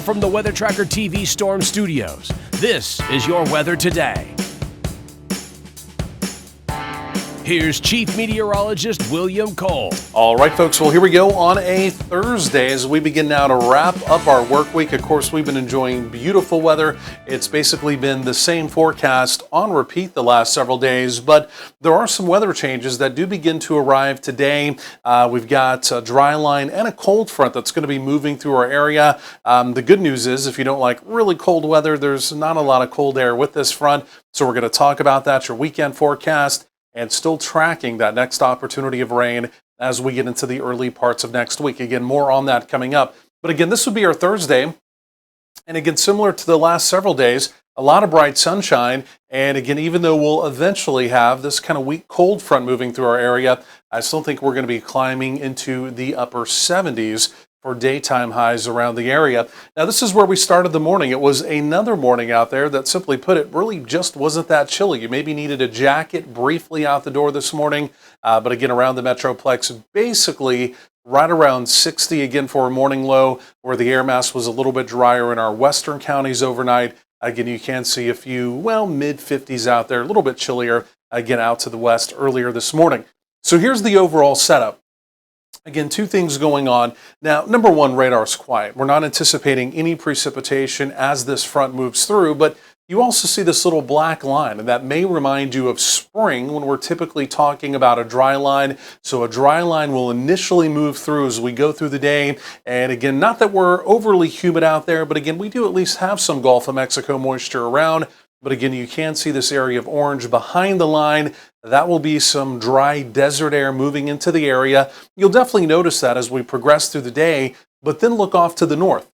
From the Weather Tracker TV Storm Studios, this is your weather today. Here's Chief Meteorologist William Cole. All right, folks, well, here we go on a Thursday as we begin now to wrap up our work week. Of course, we've been enjoying beautiful weather. It's basically been the same forecast on repeat the last several days, but there are some weather changes that do begin to arrive today. We've got a dry line and a cold front that's going to be moving through our area. The good news is if you don't like really cold weather, there's not a lot of cold air with this front, so we're going to talk about that, your weekend forecast, and still tracking that next opportunity of rain as we get into the early parts of next week. Again, more on that coming up. But again, this would be our Thursday. And again, similar to the last several days, a lot of bright sunshine. And again, even though we'll eventually have this kind of weak cold front moving through our area, I still think we're going to be climbing into the upper 70s for daytime highs around the area. Now, this is where we started the morning. It was another morning out there that, simply put, it really just wasn't that chilly. You maybe needed a jacket briefly out the door this morning, but again, around the Metroplex, basically right around 60 again for a morning low, where the air mass was a little bit drier in our western counties overnight. Again, you can see a few, mid 50s out there, a little bit chillier, again, out to the west earlier this morning. So here's the overall setup. Again, two things going on. Now, number one, radar's quiet. We're not anticipating any precipitation as this front moves through, but you also see this little black line, and that may remind you of spring when we're typically talking about a dry line. So a dry line will initially move through as we go through the day. And again, not that we're overly humid out there, but again, we do at least have some Gulf of Mexico moisture around. But again, you can see this area of orange behind the line. That will be some dry desert air moving into the area. You'll definitely notice that as we progress through the day, but then look off to the north.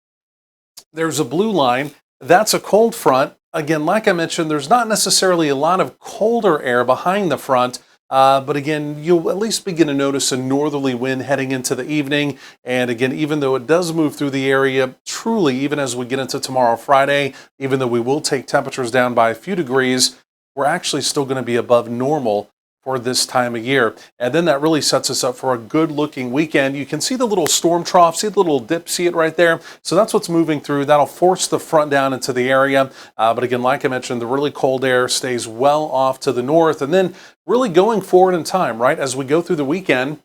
There's a blue line. That's a cold front. Again, like I mentioned, there's not necessarily a lot of colder air behind the front, but again, you'll at least begin to notice a northerly wind heading into the evening. And again, even though it does move through the area, truly, even as we get into tomorrow, Friday, even though we will take temperatures down by a few degrees, we're actually still going to be above normal for this time of year. And then that really sets us up for a good looking weekend. You can see the little storm trough, see the little dip, see it right there. So that's what's moving through. That'll force the front down into the area. But again, like I mentioned, the really cold air stays well off to the north. And then really going forward in time, right, as we go through the weekend,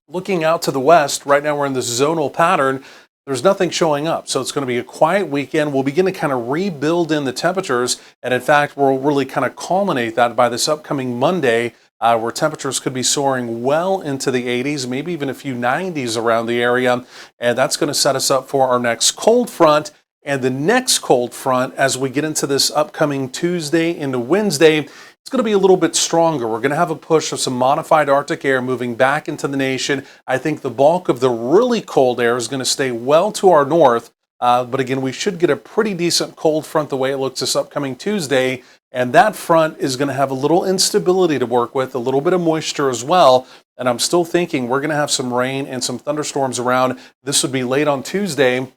looking out to the west, right now we're in this zonal pattern. There's nothing showing up. So it's going to be a quiet weekend. We'll begin to kind of rebuild in the temperatures. And in fact, we'll really kind of culminate that by this upcoming Monday, where temperatures could be soaring well into the 80s, maybe even a few 90s around the area. And that's going to set us up for our next cold front. And the next cold front, as we get into this upcoming Tuesday into Wednesday, it's going to be a little bit stronger. We're going to have a push of some modified Arctic air moving back into the nation. I think the bulk of the really cold air is going to stay well to our north. But again, we should get a pretty decent cold front the way it looks this upcoming Tuesday. And that front is going to have a little instability to work with, a little bit of moisture as well. And I'm still thinking we're going to have some rain and some thunderstorms around. This would be late on Tuesday.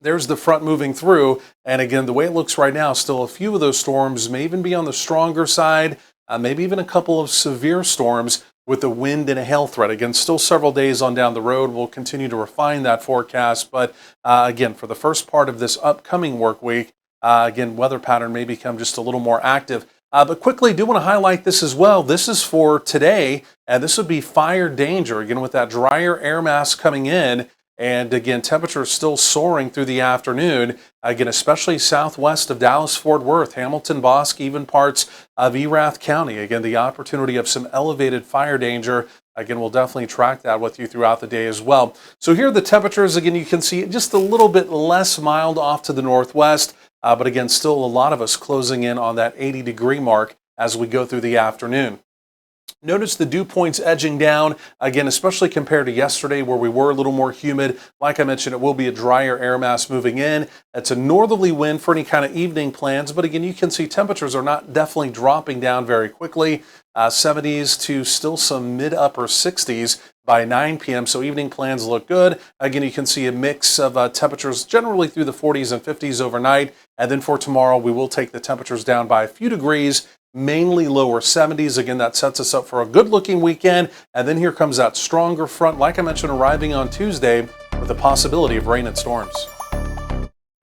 There's the front moving through. And again, the way it looks right now, still a few of those storms may even be on the stronger side, maybe even a couple of severe storms with a wind and a hail threat. Again, still several days on down the road. We'll continue to refine that forecast. But again, for the first part of this upcoming work week, again, weather pattern may become just a little more active. But quickly, do want to highlight this as well. This is for today, and this would be fire danger. Again, with that drier air mass coming in, and again, temperatures still soaring through the afternoon. Again, especially southwest of Dallas-Fort Worth, Hamilton, Bosque, even parts of Erath County. Again, the opportunity of some elevated fire danger. Again, we'll definitely track that with you throughout the day as well. So here are the temperatures. Again, you can see just a little bit less mild off to the northwest. But again, still a lot of us closing in on that 80-degree mark as we go through the afternoon. Notice the dew points edging down, again, especially compared to yesterday where we were a little more humid. Like I mentioned, it will be a drier air mass moving in. It's a northerly wind for any kind of evening plans, but again, you can see temperatures are not definitely dropping down very quickly. 70s to still some mid-upper 60s by 9 p.m., so evening plans look good. Again, you can see a mix of temperatures generally through the 40s and 50s overnight, and then for tomorrow, we will take the temperatures down by a few degrees, mainly lower 70s. Again, that sets us up for a good-looking weekend, and then here comes that stronger front, like I mentioned, arriving on Tuesday with the possibility of rain and storms.